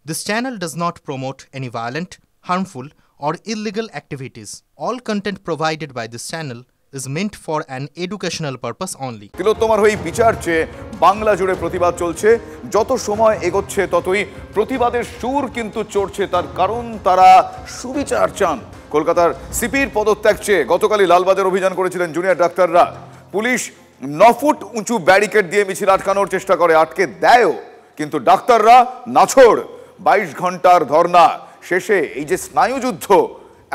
This channel does not promote any violent, harmful, or illegal activities. All content provided by this channel is meant for an educational purpose only. তিলোত্তমার হয়ে বিচার চেয়ে বাংলা জুড়ে প্রতিবাদ চলছে। যত সময় এগোচ্ছে ততই প্রতিবাদের সুর কিন্তু চড়ছে, তার কারণ তারা সুবিচার চান। কলকাতার সিপির পদত্যাগ চেয়ে গতকালই লালবাজার অভিযান করেছিলেন জুনিয়র ডাক্তাররা। পুলিশ 9 ফুট উঁচু ব্যারিকেড দিয়ে মিছিল আটকানোর চেষ্টা করে, আটকে দেয়ও, কিন্তু ডাক্তাররা নাছোড়। 22 ঘন্টার ধর্না শেষে এই যে স্নায়ুযুদ্ধ,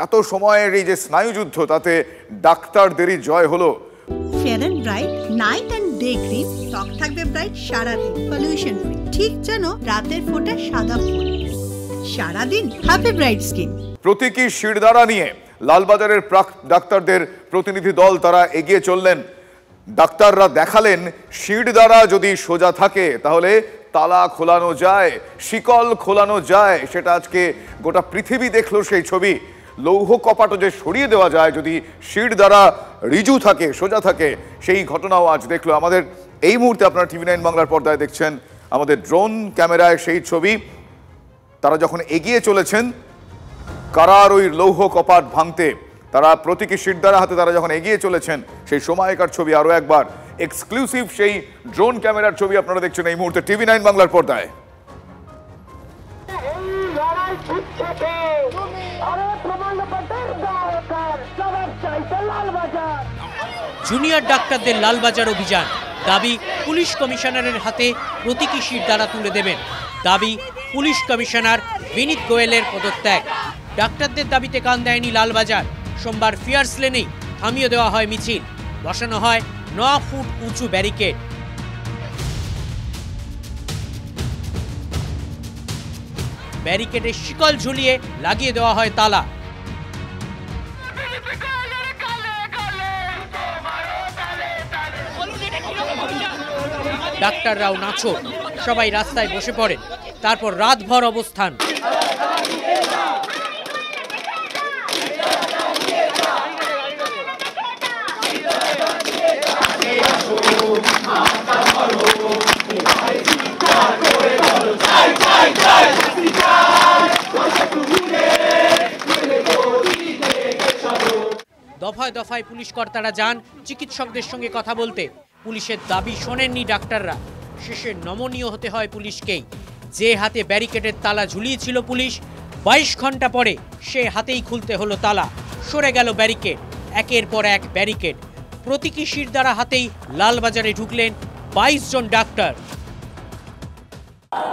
এত সময়ের এই যে স্নায়ুযুদ্ধ, তাতে ডাক্তারদেরই জয় হলো। Fair and bright night and day cream ত্বক থাকবে ব্রাইট সারাদিন, পলিউশন ফ্রি, ঠিক যেন রাতের ফোঁটা সাদা ফুল। সারাদিন হ্যাপি ব্রাইট স্কিন। প্রতীকী শিরদাঁড়া নিয়ে লালবাজারের ডাক্তারদের প্রতিনিধি দল তারা এগিয়ে চললেন। ডাক্তাররা দেখালেন শিরদাঁড়া যদি সোজা থাকে তাহলে তালা খোলানো যায়, শিকল খোলানো যায়। সেটা আজকে গোটা পৃথিবী দেখলো সেই ছবি। লৌহ কপাটও যে সরিয়ে দেওয়া যায় যদি শিরদাঁড়া রিজু থাকে, সোজা থাকে, সেই ঘটনাও আজ দেখলো। আমাদের এই মুহূর্তে আপনারা টিভি9 বাংলার পর্দায় দেখছেন আমাদের ড্রোন ক্যামেরায় সেই ছবি। তারা যখন এগিয়ে চলেছেন কারার ওই লৌহ কপাট ভাঙতে, তারা প্রতীকী শিরদাঁড়া হাতে তারা যখন এগিয়ে চলেছেন, সেই সময়কার ছবি আরো একবার এক্সক্লুসিভ সেই ড্রোন ক্যামেরার ছবি আপনারা দেখছেন এই মুহূর্তে টিভি9 বাংলার পর্দায়। জুনিয়র ডাক্তারদের লালবাজার অভিযান, দাবি পুলিশ কমিশনারের হাতে প্রতীকী শিরদাঁড়া তুলে দেবেন, দাবি পুলিশ কমিশনার বিনীত গোয়েলের পদত্যাগ। ডাক্তারদের দাবিতে কান দেয়নি লালবাজার। সোমবার ফিয়ার্স লেনেই থামিয়ে দেওয়া হয় মিছিল, বসানো হয় 9 ফুট উঁচু ব্যারিকেড। ব্যারিকেডে শিকল ঝুলিয়ে লাগিয়ে দেওয়া হয় তালা। ডাক্তাররাও নাছোড়, সবাই রাস্তায় বসে পড়েন। তারপর রাতভর অবস্থান। দফায় দফায় পুলিশ কর্তারা যান চিকিৎসকদের সঙ্গে কথা বলতে। পুলিশের দাবি শোনেননি ডাক্তাররা। শেষে নমনীয় হতে হয় পুলিশকেই। যে হাতে ব্যারিকেডের তালা ঝুলিয়েছিল পুলিশ, 22 ঘন্টা পরে সে হাতেই খুলতে হলো তালা। সরে গেল ব্যারিকেড, একের পর এক ব্যারিকেড। প্রতীকী শিরদাঁড়া হাতেই লালবাজারে ঢুকলেন 22 জন ডাক্তার।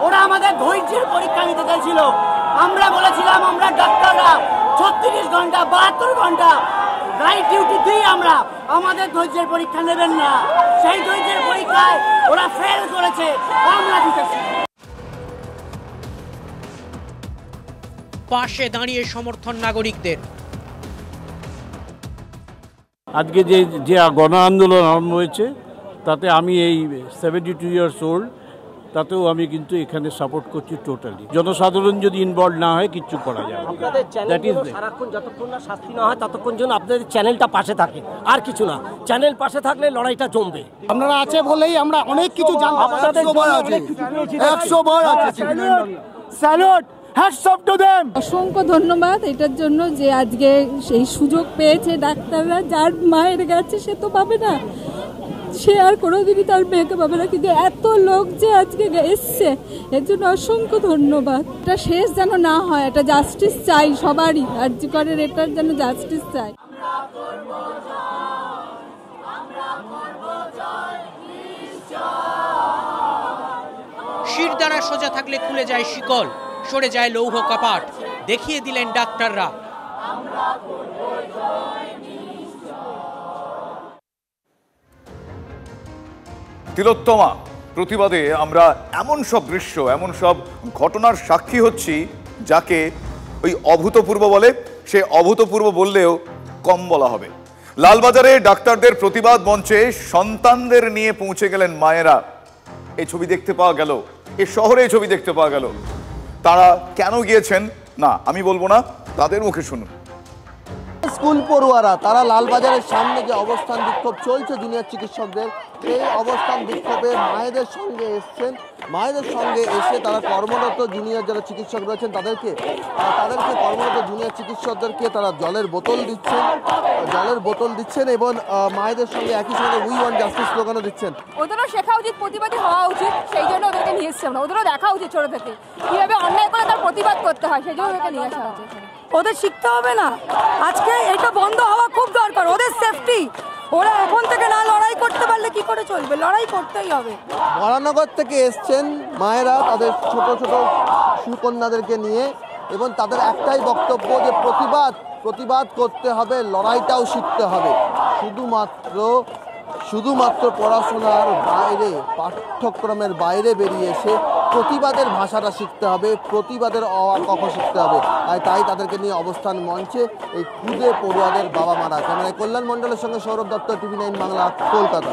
ওরা আমাদের ধৈর্যের পরীক্ষা নিতে চাইছিল। আমরা বলেছিলাম আমরা ডাক্তাররা 36 ঘন্টা 72 ঘন্টা নাইট ডিউটি দিই, আমরা আমাদের ধৈর্যের পরীক্ষা নেবেন না। সেই ধৈর্যের পরীক্ষায় ওরা ফেল করেছে, আমরা দিতেছি। পাশে দাঁড়িয়ে সমর্থন নাগরিকদের। আজকে যে গণ আন্দোলন আরম্ভ হয়েছে তাতে আমি এই 72 ইয়ার্স ওল্ড, তাতেও আমি কিন্তু এখানে সাপোর্ট করছি টোটালি। জনসাধারণ যদি ইনভলভ না হয় কিচ্ছু করা যাবে না। আপনাদের চ্যানেল সারাক্ষণ যতক্ষণ না শাস্তি না হয় ততক্ষণ জন্য আপনাদের চ্যানেলটা পাশে থাকে, আর কিছু না। চ্যানেল পাশে থাকলে লড়াইটা জমবে। আপনারা আছে বলেই আমরা অনেক কিছু জানতে পারছি। 100 বার আছে। Salute, hats off to them. অসংখ্য ধন্যবাদ এটার জন্য যে আজকে সেই সুযোগ পেয়েছে ডাক্তাররা। যার মায়ের গেছে সে তো পাবে না, সে আর কোনোদিনই তার মেয়েকে পাবে না, কিন্তু এত লোক যে আজকে এসছে এর জন্য অসংখ্য ধন্যবাদ। এটা শেষ যেন না হয়, এটা জাস্টিস চাই সবারই, আরজি করের এটার যেন জাস্টিস চাই। শিরদাঁড়া সোজা থাকলে খুলে যায় শিকল, সরে যায় লৌহ কপাট। দেখিয়ে দিলেন ডাক্তাররা। তিলোত্তমা প্রতিবাদে আমরা এমন সব দৃশ্য, এমন সব ঘটনার সাক্ষী হচ্ছি যাকে ওই অভূতপূর্ব বলে, সে অভূতপূর্ব বললেও কম বলা হবে। লালবাজারে ডাক্তারদের প্রতিবাদ মঞ্চে সন্তানদের নিয়ে পৌঁছে গেলেন মায়েরা। এই ছবি দেখতে পাওয়া গেল, এই শহরে এই ছবি দেখতে পাওয়া গেল। তারা কেন গিয়েছেন না আমি বলবো না, তাদের মুখে শুনুন। স্কুল পড়ুয়ারা তারা লালবাজারের সামনে যে অবস্থান বিক্ষোভ চলছে জুনিয়র চিকিৎসকদের, এই অবস্থান বিক্ষোভে মায়েদের সঙ্গে এসছেন মায়েদের সঙ্গে এসে তারা কর্মরত জুনিয়র যারা চিকিৎসক রয়েছেন তাদেরকে কর্মরত জুনিয়র চিকিৎসকদেরকে তারা জলের বোতল দিচ্ছেন এবং মায়েদের সঙ্গে একই সঙ্গে উই ওয়ান্ট জাস্টিস স্লোগানও দিচ্ছেন। ওদেরও শেখা উচিত, প্রতিবাদী হওয়া উচিত, সেই জন্য ওদেরকে নিয়ে এসছে আমরা। ওদেরও দেখা উচিত ছোট থেকে কীভাবে অন্যায় করে তার প্রতিবাদ করতে হয়, সেই জন্য ওদেরকে নিয়ে আসা হচ্ছে। ওদের শিখতে হবে না, আজকে এটা বন্ধ হওয়া খুব দরকার, ওদের সেফটি। ওরা এখন থেকে না লড়াই করতে পারলে কি করে চলবে, লড়াই করতেই হবে। বরানগর থেকে এসছেন মায়েরা তাদের ছোট ছোট সুকন্যাদেরকে নিয়ে এবং তাদের একটাই বক্তব্য যে প্রতিবাদ করতে হবে, লড়াইটাও শিখতে হবে। শুধুমাত্র পড়াশোনার বাইরে, পাঠ্যক্রমের বাইরে বেরিয়ে এসে প্রতিবাদের ভাষাটা শিখতে হবে, প্রতিবাদের অ-ক-খ শিখতে হবে। আর তাই তাদেরকে নিয়ে অবস্থান মঞ্চে এই খুদে পড়ুয়াদের বাবা মারা। ক্যামেরায় কল্যাণ মণ্ডলের সঙ্গে সৌরভ দত্ত, TV9 বাংলা, কলকাতা।